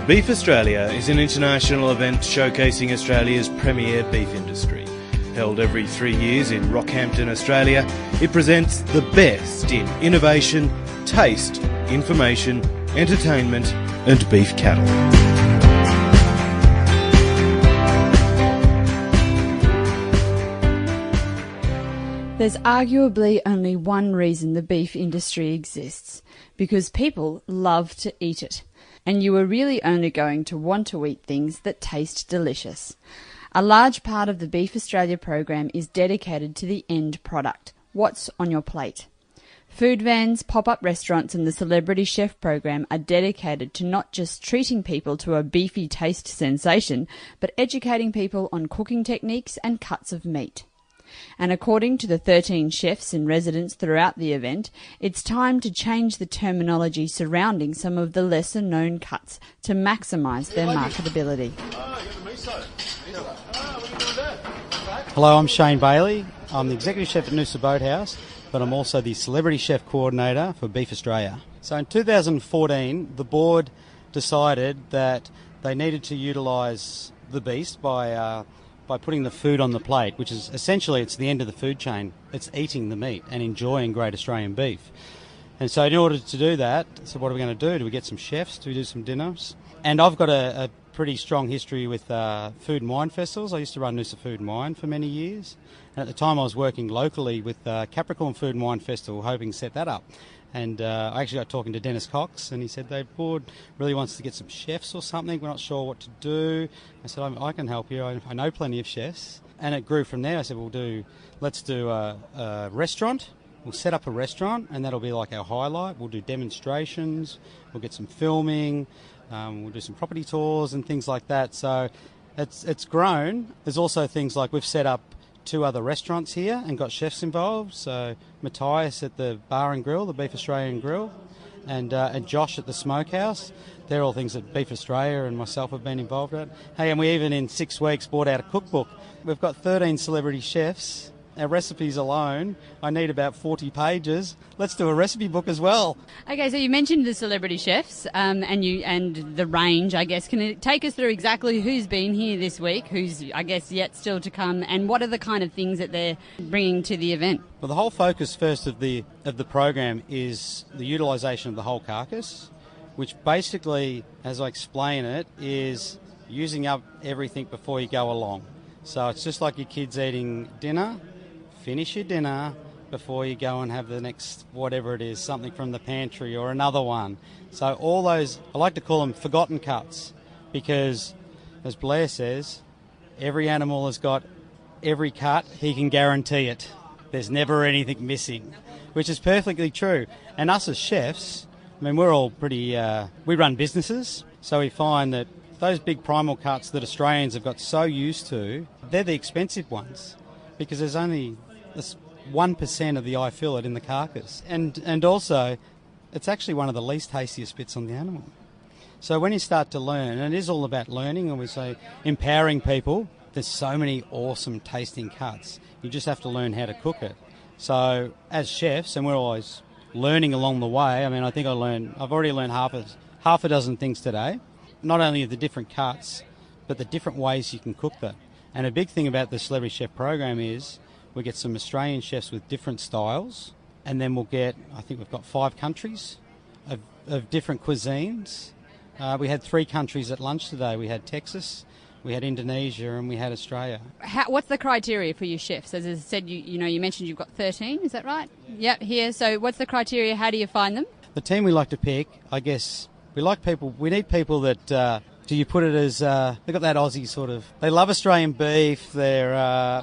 Beef Australia is an international event showcasing Australia's premier beef industry. Held every 3 years in Rockhampton, Australia, it presents the best in innovation, taste, information, entertainment and beef cattle. There's arguably only one reason the beef industry exists, because people love to eat it, and you are really only going to want to eat things that taste delicious. A large part of the Beef Australia program is dedicated to the end product, what's on your plate. Food vans, pop-up restaurants and the Celebrity Chef program are dedicated to not just treating people to a beefy taste sensation, but educating people on cooking techniques and cuts of meat. And according to the 13 chefs in residence throughout the event, it's time to change the terminology surrounding some of the lesser-known cuts to maximise their marketability. Hello, I'm Shane Bailey. I'm the Executive Chef at Noosa Boathouse, but I'm also the Celebrity Chef Coordinator for Beef Australia. So in 2014, the board decided that they needed to utilise the beast by putting the food on the plate, which is essentially it's the end of the food chain. It's eating the meat and enjoying great Australian beef. And so in order to do that, so what are we going to do? Do we get some chefs? Do we do some dinners? And I've got a pretty strong history with food and wine festivals. I used to run Noosa Food and Wine for many years. And at the time I was working locally with Capricorn Food and Wine Festival, hoping to set that up. And I actually got talking to Dennis Cox, and he said the board really wants to get some chefs or something. We're not sure what to do. I said, I can help you. I know plenty of chefs. And it grew from there. I said, let's do a restaurant. We'll set up a restaurant, and that'll be like our highlight. We'll do demonstrations. We'll get some filming. We'll do some property tours and things like that. So it's grown. There's also things like we've set up 2 other restaurants here and got chefs involved. So Matthias at the Bar and Grill, the Beef Australian Grill, and Josh at the Smokehouse. They're all things that Beef Australia and myself have been involved at. Hey, and we even in 6 weeks brought out a cookbook. We've got 13 celebrity chefs. Our recipes alone, I need about 40 pages. Let's do a recipe book as well. Okay, so you mentioned the celebrity chefs and the range, I guess. Can you take us through exactly who's been here this week, who's, I guess, yet still to come, and what are the kind of things that they're bringing to the event? Well, the whole focus first of the program is the utilisation of the whole carcass, which basically, as I explain it, is using up everything before you go along. So it's just like your kids eating dinner. Finish your dinner before you go and have the next whatever it is, something from the pantry or another one. So all those, I like to call them forgotten cuts, because as Blair says, every animal has got every cut, he can guarantee it. There's never anything missing, which is perfectly true. And us as chefs, I mean, we're all pretty, we run businesses, so we find that those big primal cuts that Australians have got so used to, they're the expensive ones, because there's only 1% of the eye fillet in the carcass. And also, it's actually one of the least tastiest bits on the animal. So when you start to learn, and it is all about learning, and we say empowering people, there's so many awesome tasting cuts. You just have to learn how to cook it. So as chefs, and we're always learning along the way, I mean, I think I've already learned half a dozen things today, not only the different cuts, but the different ways you can cook them. And a big thing about the Celebrity Chef program is we get some Australian chefs with different styles, and then we'll get, I think we've got 5 countries of different cuisines. We had 3 countries at lunch today. We had Texas, we had Indonesia, and we had Australia. What's the criteria for your chefs? As I said, you mentioned you've got 13, is that right? Yep, here. So what's the criteria? How do you find them? The team we like to pick, I guess, we need people that... do you put it as, they've got that Aussie sort of, they love Australian beef, they're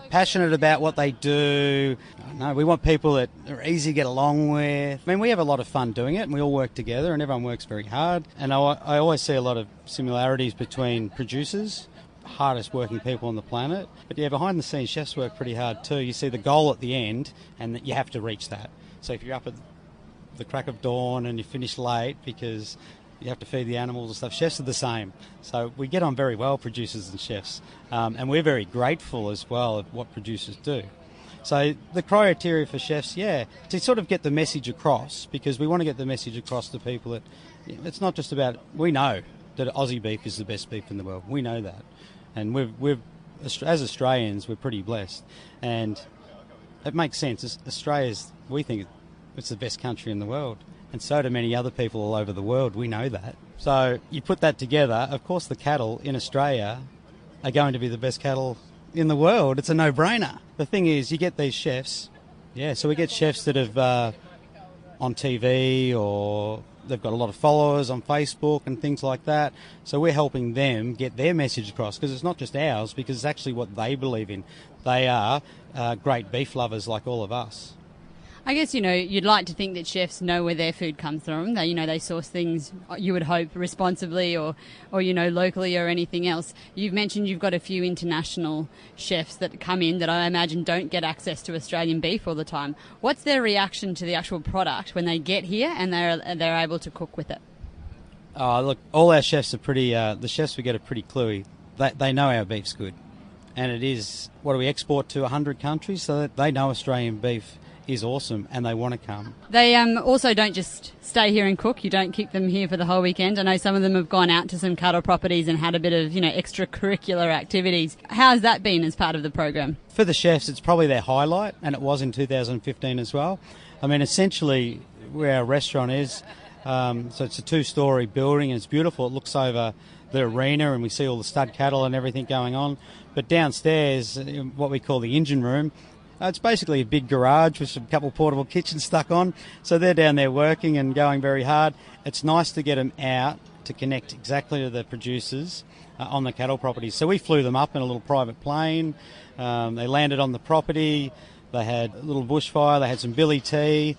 passionate about what they do. No, we want people that are easy to get along with. I mean, we have a lot of fun doing it, and we all work together, and everyone works very hard. And I always see a lot of similarities between producers, hardest working people on the planet. But yeah, behind the scenes, chefs work pretty hard too. You see the goal at the end, and you have to reach that. So if you're up at the crack of dawn and you finish late because you have to feed the animals and stuff. Chefs are the same. So we get on very well, producers and chefs. And we're very grateful as well of what producers do. So the criteria for chefs, to sort of get the message across, because we want to get the message across to people that it's not just about, we know that Aussie beef is the best beef in the world. We know that. And as Australians, we're pretty blessed. And it makes sense. We think it's the best country in the world. And so do many other people all over the world. We know that. So you put that together, of course the cattle in Australia are going to be the best cattle in the world. It's a no-brainer. The thing is, you get these chefs. Yeah, so we get chefs that have on TV, or they've got a lot of followers on Facebook and things like that. So we're helping them get their message across, because it's not just ours, because it's actually what they believe in. They are great beef lovers like all of us. I guess, you'd like to think that chefs know where their food comes from. They source things, you would hope, responsibly or locally or anything else. You've mentioned you've got a few international chefs that come in that I imagine don't get access to Australian beef all the time. What's their reaction to the actual product when they get here and they're able to cook with it? Oh, look, all our chefs are the chefs we get are pretty cluey. They know our beef's good. And it is, what do we export to 100 countries? So that they know Australian beef is awesome and they want to come. They also don't just stay here and cook. You don't keep them here for the whole weekend. I know some of them have gone out to some cattle properties and had a bit of, extracurricular activities. How's that been as part of the program? For the chefs, it's probably their highlight, and it was in 2015 as well. I mean, essentially where our restaurant is, so it's a 2-story building and it's beautiful. It looks over the arena and we see all the stud cattle and everything going on. But downstairs, what we call the engine room, it's basically a big garage with a couple of portable kitchens stuck on. So they're down there working and going very hard. It's nice to get them out to connect exactly to the producers on the cattle properties. So we flew them up in a little private plane. They landed on the property. They had a little bushfire. They had some billy tea.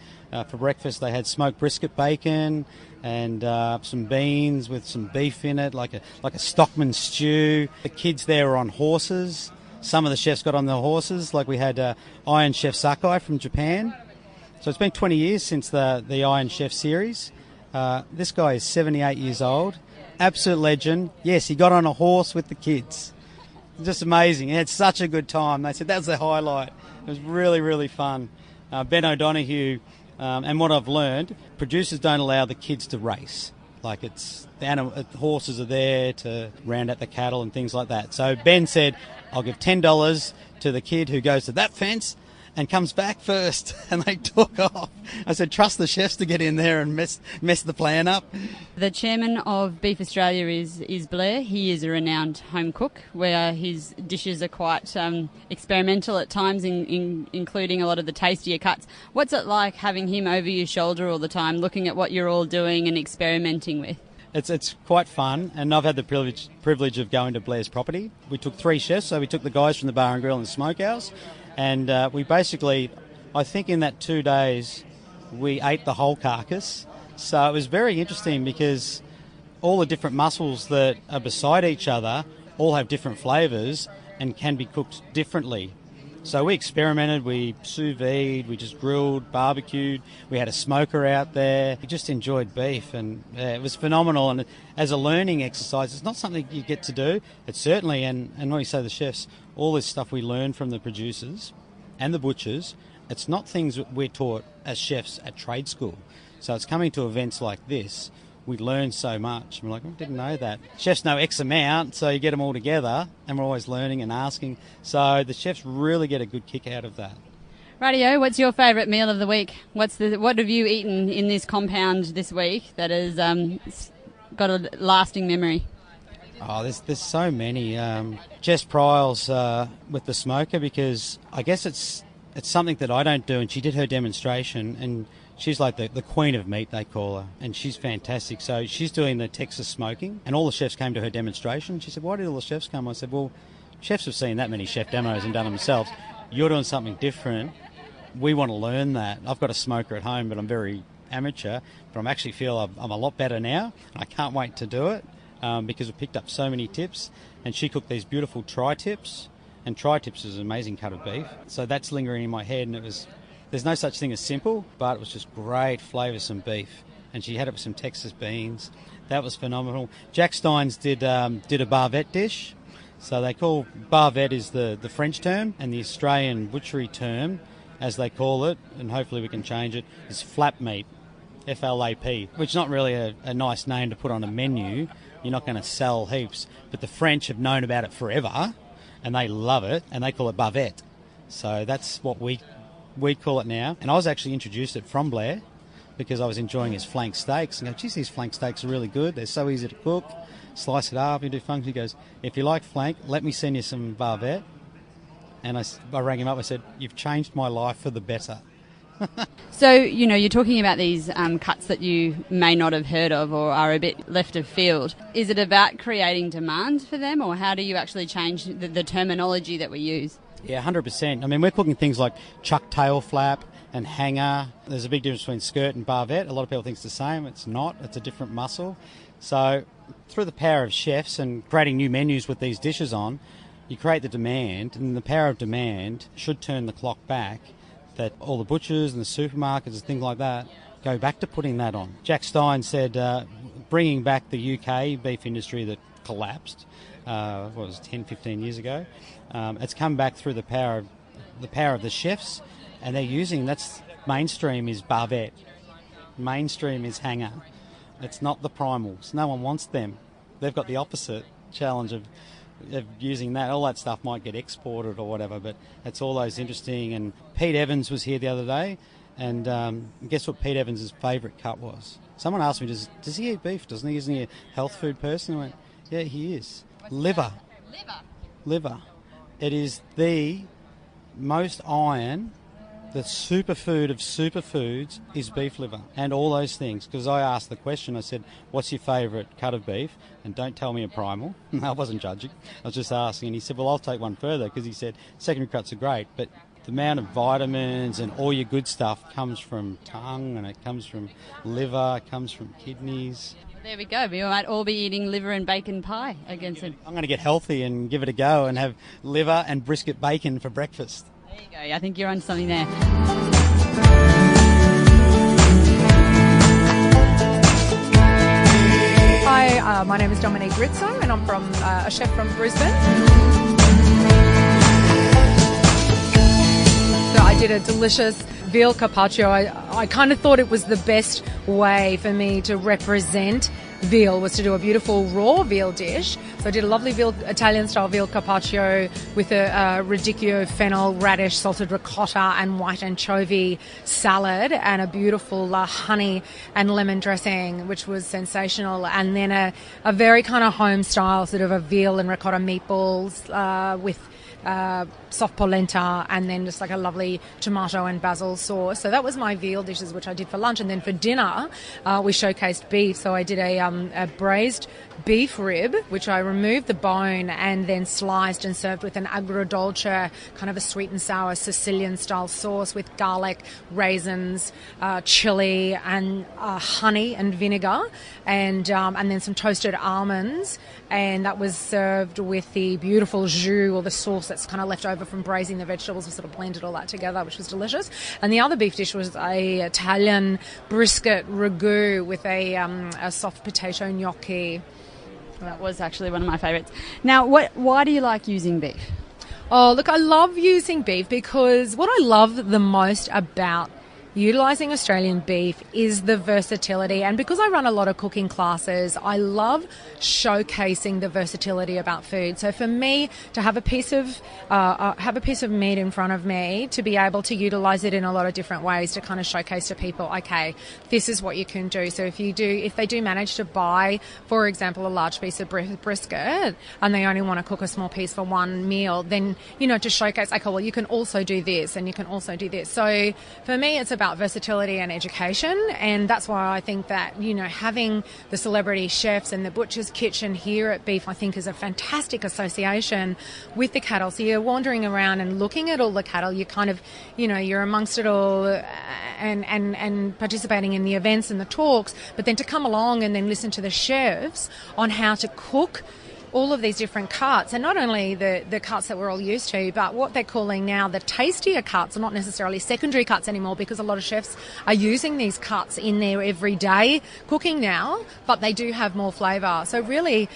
For breakfast, they had smoked brisket bacon and some beans with some beef in it, like a stockman stew. The kids there were on horses. Some of the chefs got on the horses, like we had Iron Chef Sakai from Japan. So it's been 20 years since the Iron Chef series. This guy is 78 years old, absolute legend. Yes, he got on a horse with the kids. Just amazing. He had such a good time. They said that was the highlight. It was really, really fun. Ben O'Donoghue, and what I've learned, producers don't allow the kids to race. Like the horses are there to round out the cattle and things like that. So Ben said, I'll give $10 to the kid who goes to that fence and comes back first. And they took off. I said, trust the chefs to get in there and mess the plan up. The chairman of Beef Australia is Blair. He is a renowned home cook, where his dishes are quite experimental at times, including a lot of the tastier cuts. What's it like having him over your shoulder all the time, looking at what you're all doing and experimenting with? It's quite fun, and I've had the privilege of going to Blair's property. We took 3 chefs, so we took the guys from the Bar and Grill and the Smokehouse, and we basically, I think in that 2 days, we ate the whole carcass. So it was very interesting because all the different mussels that are beside each other all have different flavours and can be cooked differently. So we experimented, we sous vide, we just grilled, barbecued, we had a smoker out there. We just enjoyed beef, and it was phenomenal. And as a learning exercise, it's not something you get to do. It's certainly, and when we say the chefs, all this stuff we learn from the producers and the butchers, it's not things that we're taught as chefs at trade school. So it's coming to events like this. We learn so much. We're like, I didn't know that. Chefs know X amount, so you get them all together, and we're always learning and asking. So the chefs really get a good kick out of that. Rightio, what's your favourite meal of the week? What have you eaten in this compound this week that has got a lasting memory? Oh, there's so many. Jess Pryles with the smoker, because I guess it's something that I don't do, and she did her demonstration, and she's like the queen of meat, they call her, and she's fantastic. So she's doing the Texas smoking, and all the chefs came to her demonstration. She said, why did all the chefs come? I said, well, chefs have seen that many chef demos and done them themselves. You're doing something different. We want to learn that. I've got a smoker at home, but I'm very amateur, but I actually feel I'm a lot better now, and I can't wait to do it because we picked up so many tips, and she cooked these beautiful tri-tips, and tri-tips is an amazing cut of beef. So that's lingering in my head, and there's no such thing as simple, but it was just great flavoursome beef. And she had it with some Texas beans. That was phenomenal. Jack Steins did a barbette dish. So they call barbette is the French term, and the Australian butchery term, as they call it, and hopefully we can change it, is flap meat, F-L-A-P, which is not really a nice name to put on a menu, you're not going to sell heaps. But the French have known about it forever, and they love it, and they call it bavette. So that's what we call it now. And I was actually introduced it from Blair because I was enjoying his flank steaks. And I go, geez, these flank steaks are really good. They're so easy to cook. Slice it up, you do function. He goes, if you like flank, let me send you some bavette. And I rang him up. I said, you've changed my life for the better. So, you're talking about these cuts that you may not have heard of or are a bit left of field. Is it about creating demand for them, or how do you actually change the terminology that we use? Yeah, 100%. I mean, we're cooking things like chuck tail flap and hanger. There's a big difference between skirt and bavette. A lot of people think it's the same. It's not. It's a different muscle. So through the power of chefs and creating new menus with these dishes on, you create the demand, and the power of demand should turn the clock back, that all the butchers and the supermarkets and things like that go back to putting that on. Jack Stein said bringing back the UK beef industry that collapsed, 10, 15 years ago, it's come back through the power of the chefs, and they're using, that's mainstream is bavette, mainstream is hanger. It's not the primals. No one wants them. They've got the opposite challenge of using that. All that stuff might get exported or whatever, but it's all those interesting. And Pete Evans was here the other day, and guess what Pete Evans' favourite cut was? Someone asked me, does he eat beef? Doesn't he? Isn't he a health food person? I went, yeah, he is. Liver. It is the most iron. The superfood of superfoods is beef liver and all those things. Because I asked the question, I said, what's your favourite cut of beef? And don't tell me a primal. I wasn't judging. I was just asking. And he said, well, I'll take one further, because he said secondary cuts are great, but the amount of vitamins and all your good stuff comes from tongue, and it comes from liver, it comes from kidneys. There we go. We might all be eating liver and bacon pie against it. I'm going to get healthy and give it a go and have liver and brisket bacon for breakfast. There you go. I think you're on something there. Hi, my name is Dominique Rizzo, and I'm from a chef from Brisbane. So I did a delicious veal carpaccio. I kind of thought it was the best way for me to represent veal, was to do a beautiful raw veal dish. So I did a lovely Italian-style veal carpaccio with a radicchio, fennel, radish, salted ricotta and white anchovy salad, and a beautiful honey and lemon dressing, which was sensational. And then a very kind of home-style sort of a veal and ricotta meatballs with soft polenta, and then just like a lovely tomato and basil sauce. So that was my veal dishes, which I did for lunch. And then for dinner, we showcased beef. So I did a braised beef rib, which I removed the bone and then sliced and served with an agrodolce, kind of a sweet and sour Sicilian-style sauce with garlic, raisins, chili, and honey and vinegar, and then some toasted almonds. And that was served with the beautiful jus, or the sauce that's kind of left over from braising the vegetables. We sort of blended all that together, which was delicious. And the other beef dish was a Italian brisket ragu with a soft potato gnocchi. That was actually one of my favourites. Now, why do you like using beef? Oh, look, I love using beef because what I love the most about utilising Australian beef is the versatility. And because I run a lot of cooking classes, I love showcasing the versatility about food. So for me to have a piece of meat in front of me, to be able to utilise it in a lot of different ways, to kind of showcase to people, okay, this is what you can do. So if they do manage to buy, for example, a large piece of brisket and they only want to cook a small piece for one meal, then, to showcase, okay, well, you can also do this and you can also do this. So for me, it's about versatility and education, and that's why I think that having the celebrity chefs and the Butcher's Kitchen here at Beef, I think, is a fantastic association with the cattle. So you're wandering around and looking at all the cattle, you kind of you're amongst it all and participating in the events and the talks, but then to come along and then listen to the chefs on how to cook all of these different cuts, and not only the cuts that we're all used to, but what they're calling now the tastier cuts, are not necessarily secondary cuts anymore, because a lot of chefs are using these cuts in their everyday cooking now, but they do have more flavour. So really,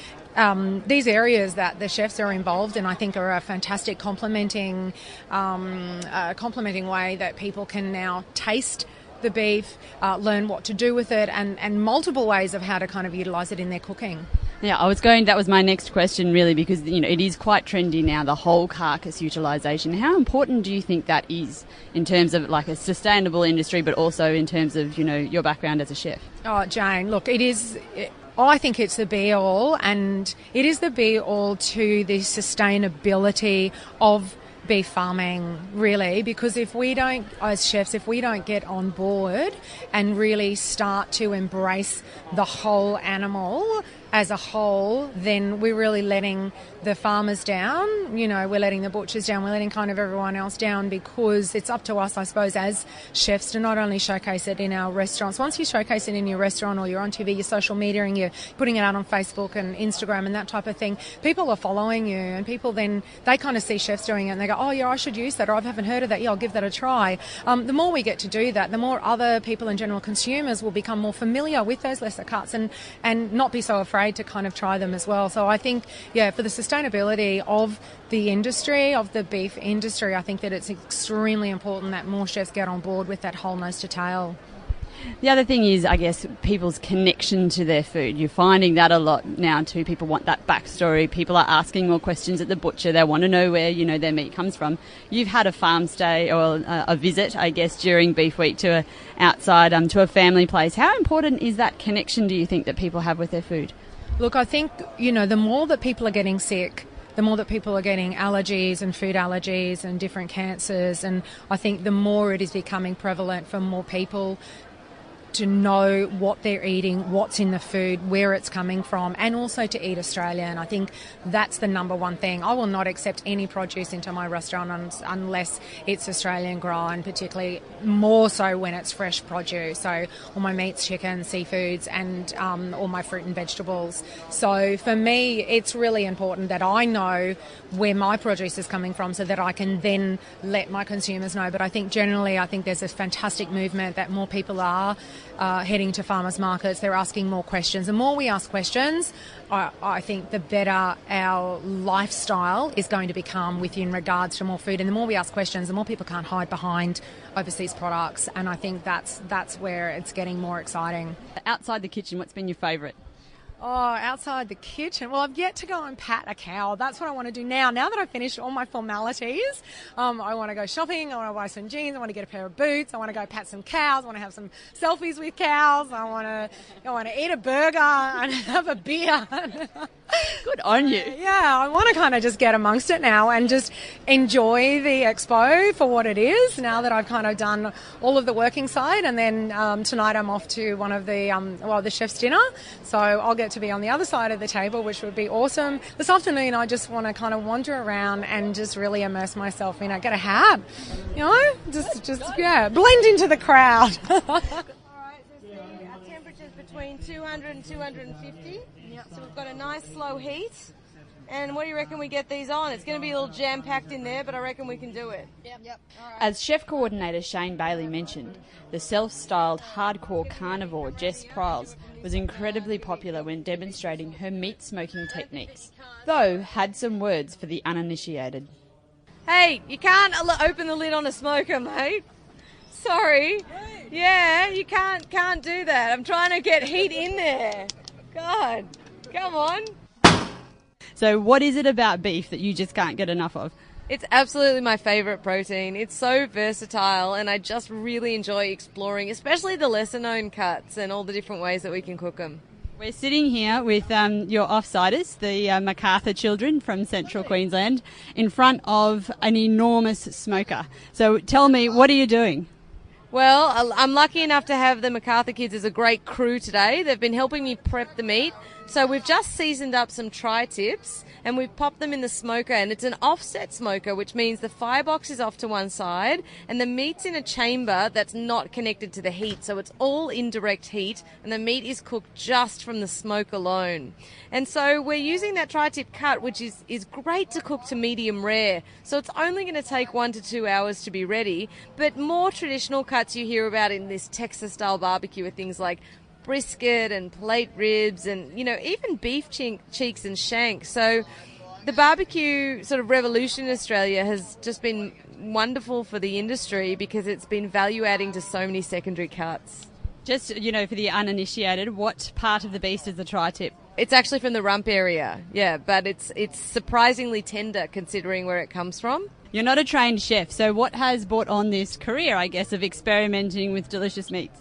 these areas that the chefs are involved in, I think, are a fantastic complementing way that people can now taste the beef, learn what to do with it, and multiple ways of how to kind of utilise it in their cooking. Yeah, that was my next question really, because, it is quite trendy now, the whole carcass utilisation. How important do you think that is in terms of like a sustainable industry, but also in terms of, your background as a chef? Oh, Jane, look, I think it's the be-all, and it is the be-all to the sustainability of beef farming, really, because if we don't, as chefs, if we don't get on board and really start to embrace the whole animal as a whole, then we're really letting the farmers down, we're letting the butchers down, we're letting kind of everyone else down, because it's up to us, I suppose, as chefs to not only showcase it in our restaurants. Once you showcase it in your restaurant, or you're on TV, your social media, and you're putting it out on Facebook and Instagram and that type of thing, people are following you, and people then, they kind of see chefs doing it and they go, oh yeah, I should use that, or I haven't heard of that, yeah, I'll give that a try. The more we get to do that, the more other people and general consumers will become more familiar with those lesser cuts and not be so afraid to kind of try them as well. So I think, for the sustainability of the industry, of the beef industry, I think that it's extremely important that more chefs get on board with that whole nose to tail. The other thing is, I guess, people's connection to their food. You're finding that a lot now too. People want that backstory. People are asking more questions at the butcher. They want to know where, their meat comes from. You've had a farm stay or a visit, I guess, during Beef Week to to a family place. How important is that connection, do you think, that people have with their food? Look, I think, the more that people are getting sick, the more that people are getting allergies and food allergies and different cancers, and I think the more it is becoming prevalent for more people to know what they're eating, what's in the food, where it's coming from, and also to eat Australian. I think that's the number one thing. I will not accept any produce into my restaurant unless it's Australian grown, particularly more so when it's fresh produce. So all my meats, chicken, seafoods, and all my fruit and vegetables. So for me, it's really important that I know where my produce is coming from so that I can then let my consumers know. But I think generally, there's a fantastic movement that more people are heading to farmers markets. They're asking more questions. The more we ask questions, I think the better our lifestyle is going to become within regards to more food. And the more we ask questions, the more people can't hide behind overseas products. And I think that's where it's getting more exciting. Outside the kitchen, what's been your favourite? Oh, outside the kitchen. Well, I've yet to go and pat a cow. That's what I want to do now. Now that I've finished all my formalities, I want to go shopping. I want to buy some jeans. I want to get a pair of boots. I want to go pat some cows. I want to have some selfies with cows. I want to eat a burger and have a beer. Good on you. Yeah, I want to kind of just get amongst it now and just enjoy the expo for what it is now that I've kind of done all of the working side. And then tonight I'm off to one of the chef's dinner. So I'll get to be on the other side of the table, which would be awesome. This afternoon I just want to kind of wander around and just really immerse myself in it, get a hat, blend into the crowd. All right, so our temperature's between 200 and 250. Yep. So we've got a nice slow heat. And what do you reckon we get these on? It's going to be a little jam-packed in there, but I reckon we can do it. Yep. All right. As chef coordinator Shane Bailey mentioned, the self-styled hardcore carnivore Jess Pryles was incredibly popular when demonstrating her meat smoking techniques, though had some words for the uninitiated. Hey, you can't open the lid on a smoker, mate. Sorry. Yeah, you can't do that. I'm trying to get heat in there. God, come on. So what is it about beef that you just can't get enough of? It's absolutely my favourite protein. It's so versatile and I just really enjoy exploring, especially the lesser known cuts and all the different ways that we can cook them. We're sitting here with your offsiders, the MacArthur children from Central Queensland, in front of an enormous smoker. So tell me, what are you doing? Well, I'm lucky enough to have the MacArthur kids as a great crew today. They've been helping me prep the meat. So we've just seasoned up some tri-tips and we've popped them in the smoker, and it's an offset smoker, which means the firebox is off to one side and the meat's in a chamber that's not connected to the heat. So it's all indirect heat and the meat is cooked just from the smoke alone. And so we're using that tri-tip cut, which is great to cook to medium rare. So it's only going to take 1 to 2 hours to be ready. But more traditional cuts you hear about in this Texas style barbecue are things like brisket and plate ribs and, even beef cheeks and shanks. So the barbecue sort of revolution in Australia has just been wonderful for the industry because it's been value adding to so many secondary cuts. Just, for the uninitiated, what part of the beast is the tri-tip? It's actually from the rump area, yeah, but it's surprisingly tender considering where it comes from. You're not a trained chef, so what has brought on this career, I guess, of experimenting with delicious meats?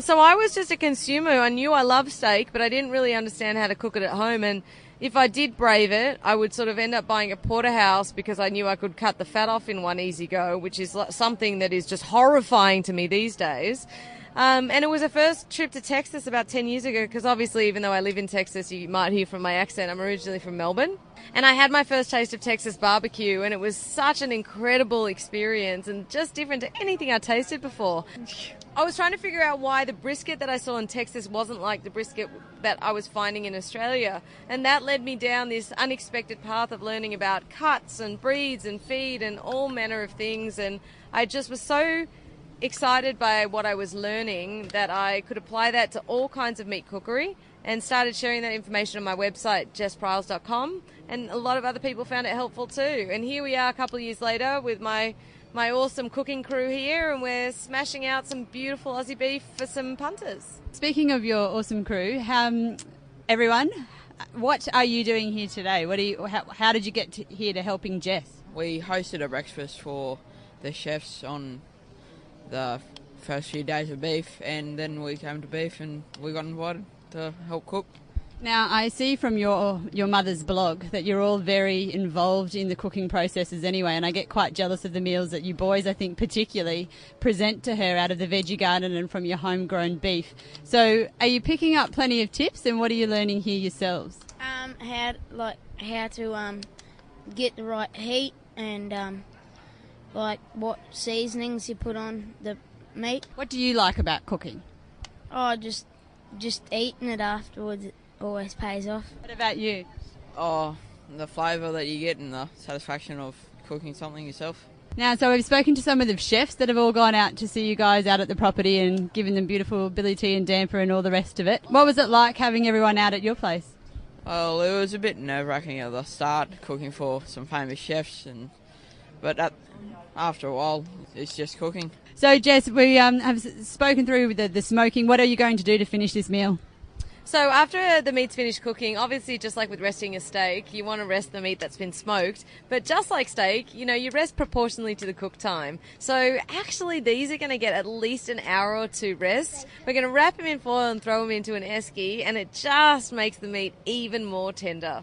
So I was just a consumer. I knew I loved steak, but I didn't really understand how to cook it at home. And if I did brave it, I would sort of end up buying a porterhouse because I knew I could cut the fat off in one easy go, which is something that is just horrifying to me these days. And it was a first trip to Texas about 10 years ago because obviously even though I live in Texas, you might hear from my accent, I'm originally from Melbourne. And I had my first taste of Texas barbecue and it was such an incredible experience and just different to anything I tasted before. I was trying to figure out why the brisket that I saw in Texas wasn't like the brisket that I was finding in Australia. And that led me down this unexpected path of learning about cuts and breeds and feed and all manner of things. And I just was so excited by what I was learning that I could apply that to all kinds of meat cookery and started sharing that information on my website, jesspriles.com, and a lot of other people found it helpful too. And here we are a couple of years later with my awesome cooking crew here, and we're smashing out some beautiful Aussie beef for some punters. Speaking of your awesome crew, everyone, what are you doing here today? How did you get here to helping Jess? We hosted a breakfast for the chefs on the first few days of beef, and then we came to beef and we got invited to help cook. Now, I see from your mother's blog that you're all very involved in the cooking processes anyway, and I get quite jealous of the meals that you boys, I think particularly, present to her out of the veggie garden and from your homegrown beef. So are you picking up plenty of tips, and what are you learning here yourselves? How to get the right heat and what seasonings you put on the meat. What do you like about cooking? Oh, just eating it afterwards. It always pays off. What about you? Oh, the flavour that you get and the satisfaction of cooking something yourself. Now, so we've spoken to some of the chefs that have all gone out to see you guys out at the property and given them beautiful billy tea and damper and all the rest of it. What was it like having everyone out at your place? Well, it was a bit nerve-wracking at the start, cooking for some famous chefs, but after a while, it's just cooking. So, Jess, we have spoken through the smoking. What are you going to do to finish this meal? So after the meat's finished cooking, obviously just like with resting a steak, you want to rest the meat that's been smoked. But just like steak, you rest proportionally to the cook time. So actually these are going to get at least an hour or two rest. We're going to wrap them in foil and throw them into an esky, and it just makes the meat even more tender.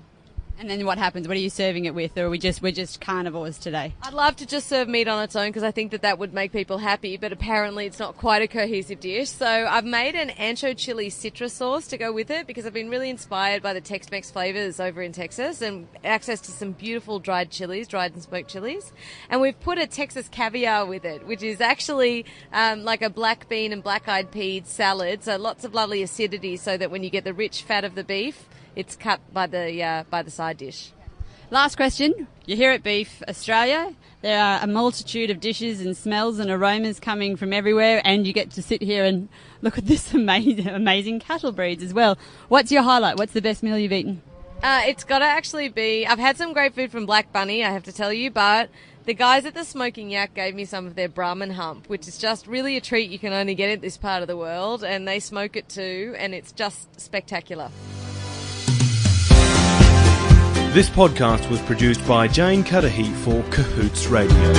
And then what happens? What are you serving it with? Or we're just carnivores today? I'd love to just serve meat on its own because I think that would make people happy, but apparently it's not quite a cohesive dish. So I've made an ancho chili citrus sauce to go with it because I've been really inspired by the Tex-Mex flavors over in Texas and access to some beautiful dried and smoked chilies. And we've put a Texas caviar with it, which is actually like a black bean and black-eyed pea salad. So lots of lovely acidity so that when you get the rich fat of the beef, it's cut by the side dish. Last question. You're here at Beef Australia. There are a multitude of dishes and smells and aromas coming from everywhere, and you get to sit here and look at this amazing cattle breeds as well. What's your highlight? What's the best meal you've eaten? It's got to actually be... I've had some great food from Black Bunny, I have to tell you, but the guys at the Smoking Yak gave me some of their Brahman hump, which is just really a treat you can only get in this part of the world, and they smoke it too, and it's just spectacular. This podcast was produced by Jane Cudahy for Cahoots Radio.